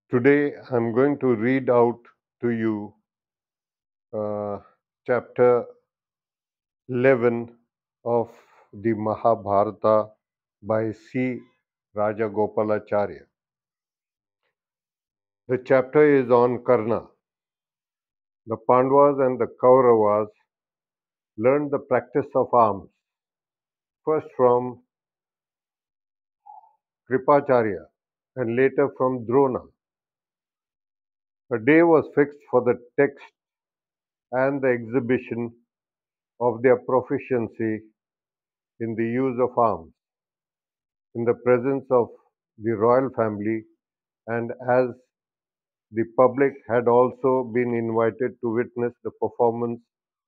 Today I'm going to read out to you uh, chapter 11 of the Mahabharata by C. Rajagopalacharya. The chapter is on Karna. The Pandavas and the Kauravas learned the practice of arms, first from Kripacharya and later from Drona. A day was fixed for the text and the exhibition of their proficiency in the use of arms, in the presence of the royal family, and as the public had also been invited to witness the performance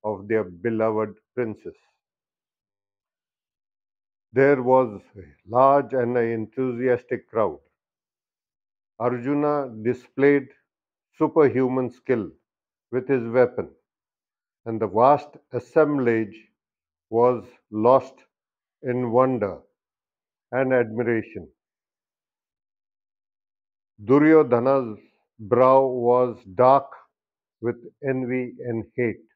of their beloved princess. There was a large and an enthusiastic crowd. Arjuna displayed superhuman skill with his weapon, and the vast assemblage was lost in wonder and admiration. Duryodhana's brow was dark with envy and hate.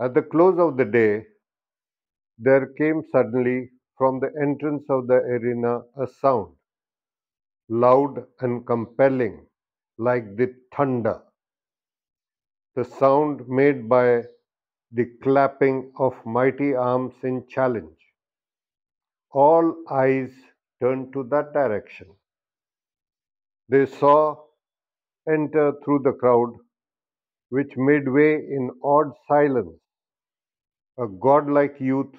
At the close of the day, there came suddenly from the entrance of the arena a sound, loud and compelling, like the thunder, the sound made by the clapping of mighty arms in challenge. All eyes turned to that direction. They saw enter through the crowd, which made way in awed silence, a godlike youth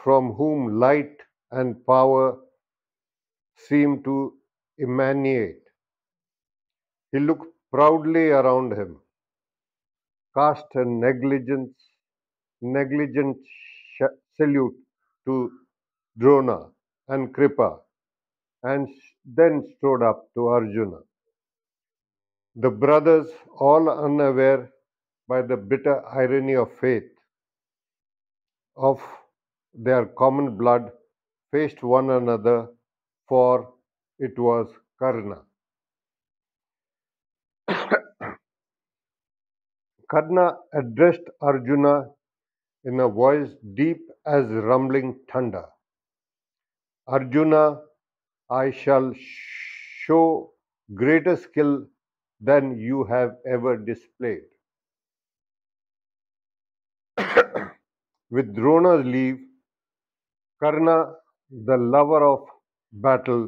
from whom light and power seemed to emanate. He looked proudly around him, cast a negligent salute to Drona and Kripa, and then strode up to Arjuna. The brothers, all unaware by the bitter irony of fate, of their common blood, faced one another, for it was Karna. Karna addressed Arjuna in a voice deep as rumbling thunder. Arjuna, I shall show greater skill than you have ever displayed. With Drona's leave, Karna, the lover of battle,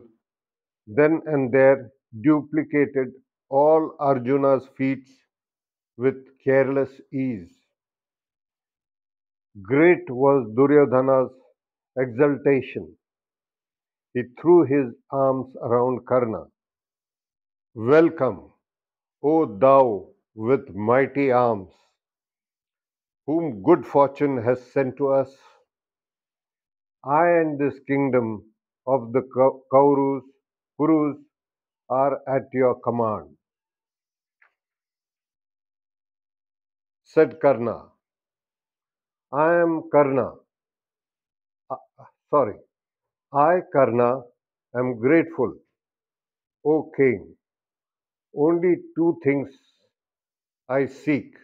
then and there duplicated all Arjuna's feats with careless ease. Great was Duryodhana's exultation. He threw his arms around Karna. Welcome, O thou with mighty arms, whom good fortune has sent to us. I and this kingdom of the Kurus are at your command, said Karna. I am Karna. Uh, sorry, I, Karna, am grateful, O king. Only two things I seek,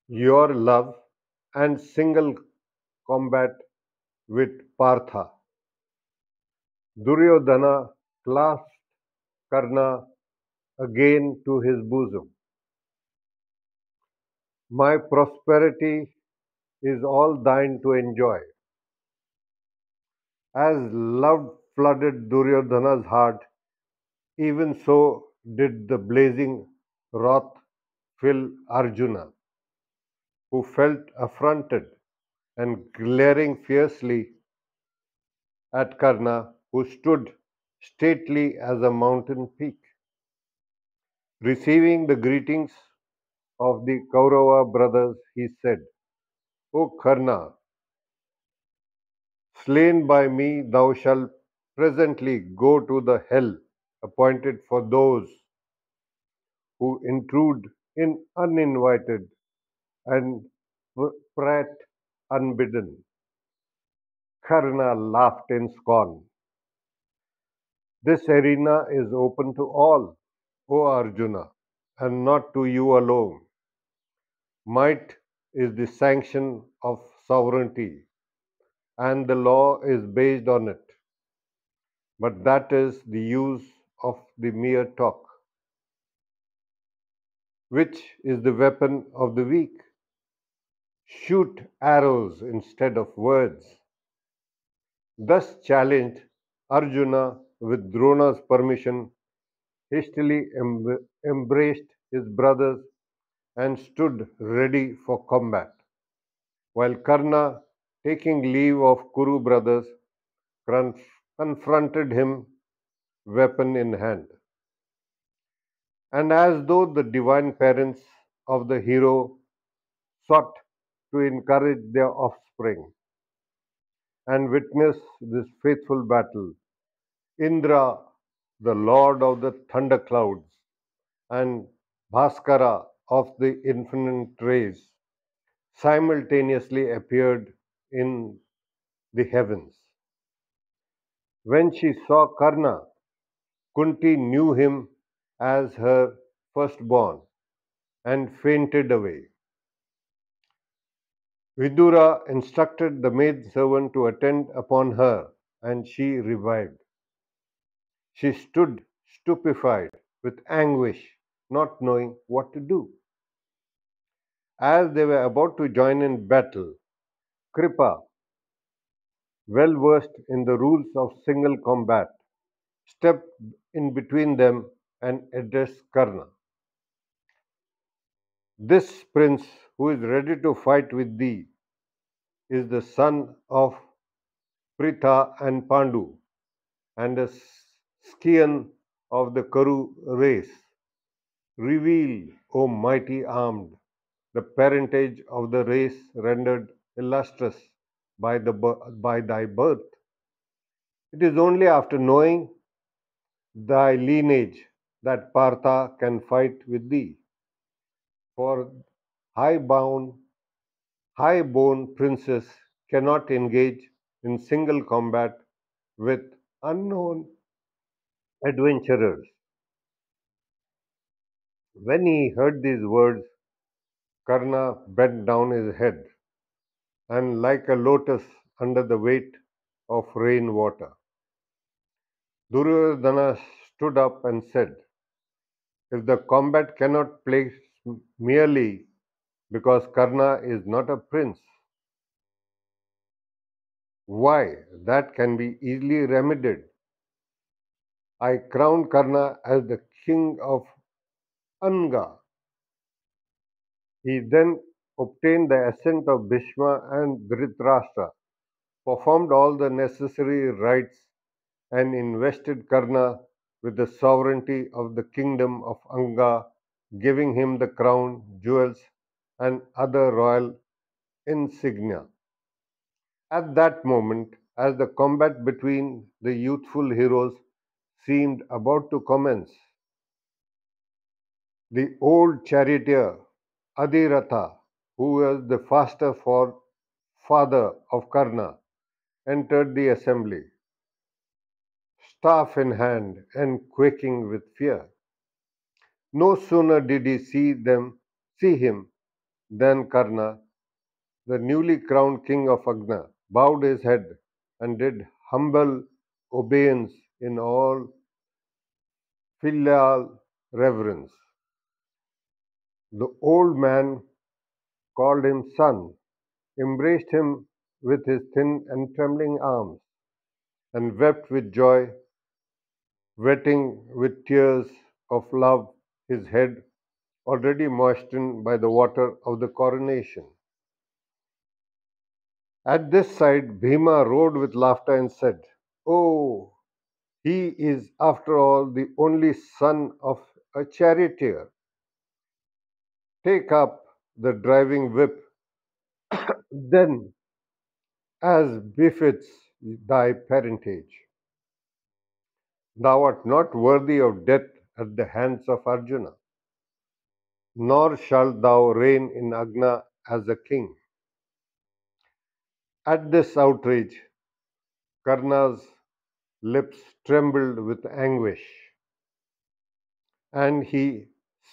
your love and single combat with Partha. Duryodhana clasped Karna again to his bosom. My prosperity is all thine to enjoy. As love flooded Duryodhana's heart, even so did the blazing wrath fill Arjuna, who felt affronted and glaring fiercely at Karna, who stood stately as a mountain peak. Receiving the greetings of the Kaurava brothers, he said, O Karna, slain by me, thou shalt presently go to the hell appointed for those who intrude in uninvited and prat unbidden. Karna laughed in scorn. This arena is open to all, O Arjuna, and not to you alone. Might is the sanction of sovereignty, and the law is based on it. But that is the use of the mere talk, which is the weapon of the weak. Shoot arrows instead of words. Thus challenged, Arjuna, with Drona's permission, hastily embraced his brothers and stood ready for combat, while Karna, taking leave of Kuru brothers, confronted him weapon in hand. And as though the divine parents of the hero sought to encourage their offspring and witness this faithful battle, Indra, the lord of the thunderclouds, and Bhaskara of the infinite rays, simultaneously appeared in the heavens. When she saw Karna, Kunti knew him as her firstborn and fainted away. Vidura instructed the maid servant to attend upon her, and she revived. She stood stupefied with anguish, not knowing what to do. As they were about to join in battle, Kripa, well versed in the rules of single combat, stepped in between them and addressed Karna. This prince, who is ready to fight with thee, is the son of Pritha and Pandu, and a scion of the Kuru race. Reveal, O mighty armed, the parentage of the race rendered illustrious by thy birth. It is only after knowing thy lineage that Partha can fight with thee. For high-bound, high-born princes cannot engage in single combat with unknown adventurers. When he heard these words, Karna bent down his head, and like a lotus under the weight of rain water. Duryodhana stood up and said, if the combat cannot place merely because Karna is not a prince, why, that can be easily remedied. I crown Karna as the king of Anga. He then obtained the assent of Bhishma and Dhritarashtra, performed all the necessary rites, and invested Karna with the sovereignty of the kingdom of Anga, giving him the crown, jewels, and other royal insignia. At that moment, as the combat between the youthful heroes seemed about to commence, the old charioteer Adiratha, who was the father of Karna, entered the assembly, staff in hand and quaking with fear. No sooner did he see him, than Karna, the newly crowned king of Agna, bowed his head and did humble obeisance in all filial reverence. The old man called him son, embraced him with his thin and trembling arms, and wept with joy, wetting with tears of love his head already moistened by the water of the coronation. At this sight, Bhima roared with laughter and said, oh, he is after all the only son of a charioteer. Take up the driving whip, then, as befits thy parentage. Thou art not worthy of death at the hands of Arjuna, nor shalt thou reign in Agna as a king. At this outrage, Karna's lips trembled with anguish, and he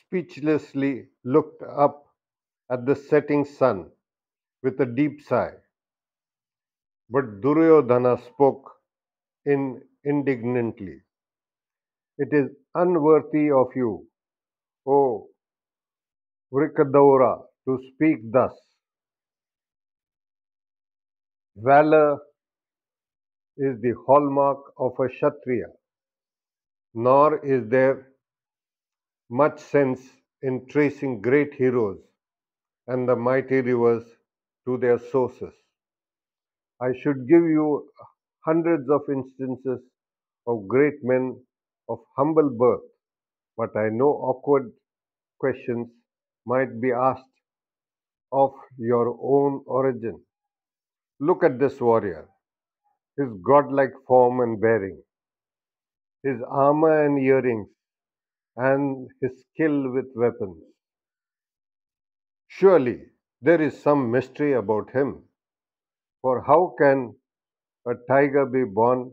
speechlessly looked up at the setting sun with a deep sigh. But Duryodhana spoke indignantly. It is unworthy of you, O Vrikadaura, to speak thus. Valor is the hallmark of a Kshatriya, nor is there much sense in tracing great heroes and the mighty rivers to their sources. I should give you hundreds of instances of great men of humble birth, but I know awkward questions might be asked of your own origin. Look at this warrior, his godlike form and bearing, his armor and earrings, and his skill with weapons. Surely there is some mystery about him, for how can a tiger be born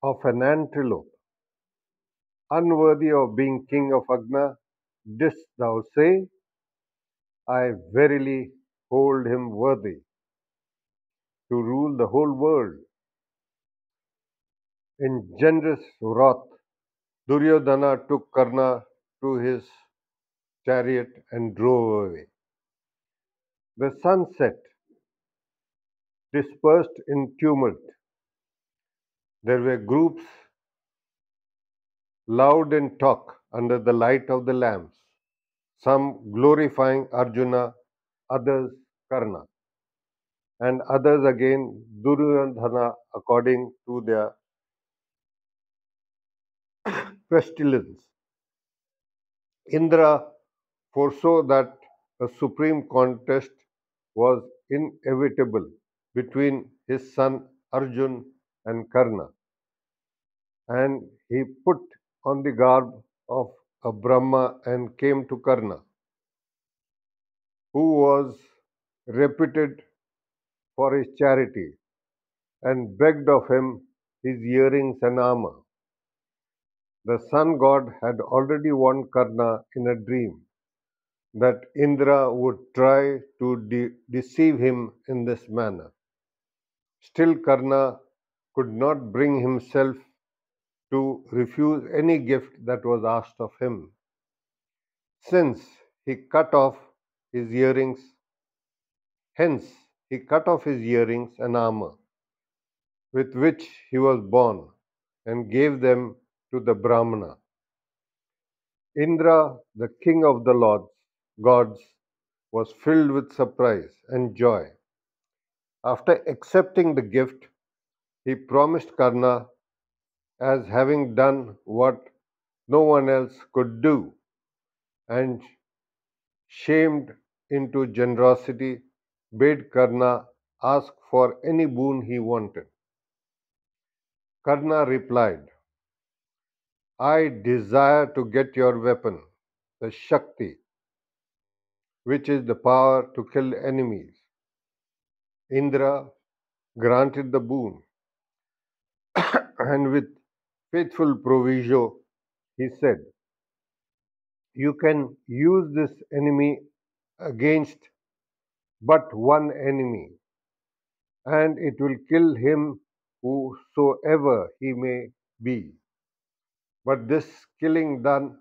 of an antelope? Unworthy of being king of Agna, didst thou say? I verily hold him worthy to rule the whole world. In generous wrath, Duryodhana took Karna to his chariot and drove away. The sun set, dispersed in tumult. There were groups loud in talk under the light of the lamps, some glorifying Arjuna, others Karna, and others again Duryodhana according to their pestilence. Indra foresaw that a supreme contest was inevitable between his son Arjun and Karna, and he put on the garb of a Brahma and came to Karna, who was reputed for his charity, and begged of him his earrings and armor. The sun god had already warned Karna in a dream that Indra would try to deceive him in this manner. Still, Karna could not bring himself to refuse any gift that was asked of him. Since he cut off his earrings, hence he cut off his earrings and armor with which he was born and gave them to the Brahmana. Indra, the king of the gods, was filled with surprise and joy. After accepting the gift, he promised Karna as having done what no one else could do, and shamed into generosity, bade Karna ask for any boon he wanted. Karna replied, I desire to get your weapon, the Shakti, which is the power to kill enemies. Indra granted the boon, and with faithful proviso, he said, you can use this enemy against but one enemy, and it will kill him whosoever he may be. But this killing done,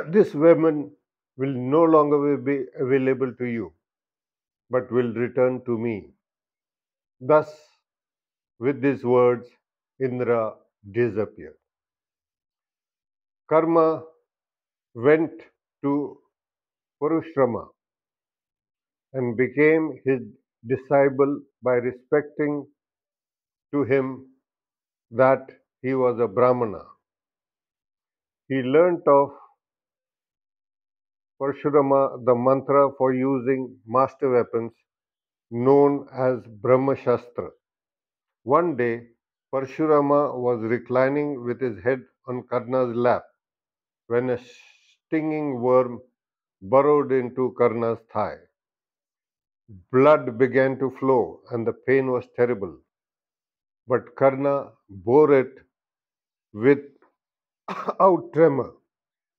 this weapon will no longer be available to you, but will return to me. Thus, with these words, Indra disappeared. Karma went to Purushrama and became his disciple by respecting to him that he was a Brahmana. He learnt of Parshurama the mantra for using master weapons known as Brahmashastra. One day, Parshurama was reclining with his head on Karna's lap when a stinging worm burrowed into Karna's thigh. Blood began to flow and the pain was terrible. But Karna bore it without tremor,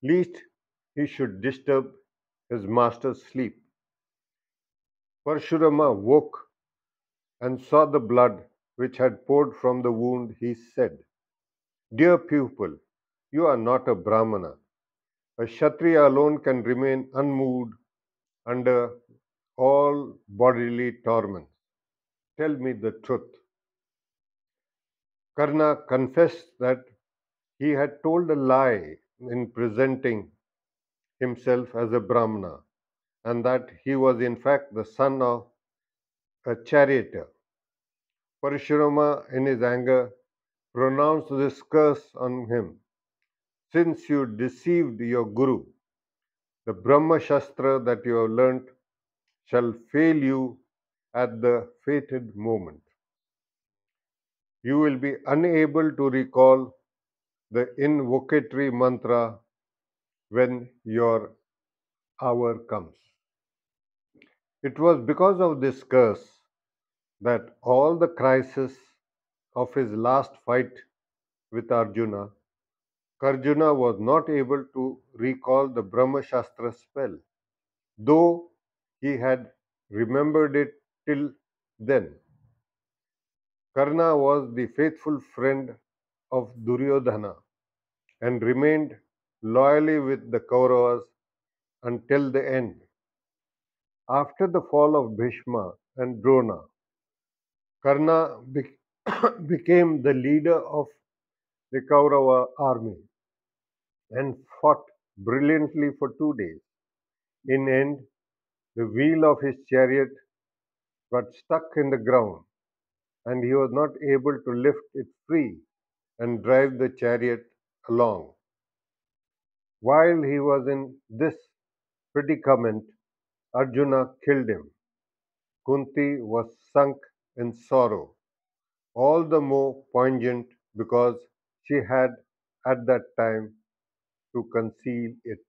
lest he should disturb his master's sleep. Parshurama woke and saw the blood which had poured from the wound. He said, "Dear pupil, you are not a Brahmana. A Kshatriya alone can remain unmoved under all bodily torments. Tell me the truth." Karna confessed that he had told a lie in presenting himself as a Brahmana, and that he was in fact the son of a charioteer. Parashurama, in his anger, pronounced this curse on him: "Since you deceived your Guru, the Brahma Shastra that you have learnt shall fail you at the fated moment. You will be unable to recall the invocatory mantra when your hour comes." It was because of this curse that all the crisis of his last fight with Arjuna, Karjuna was not able to recall the Brahma Shastra spell, though he had remembered it till then. Karna was the faithful friend of Duryodhana and remained loyally with the Kauravas until the end. After the fall of Bhishma and Drona, Karna became the leader of the Kaurava army and fought brilliantly for 2 days. In end, the wheel of his chariot got stuck in the ground, and he was not able to lift it free and drive the chariot along. While he was in this predicament, Arjuna killed him. Kunti was sunk in sorrow, all the more poignant because she had at that time to conceal it.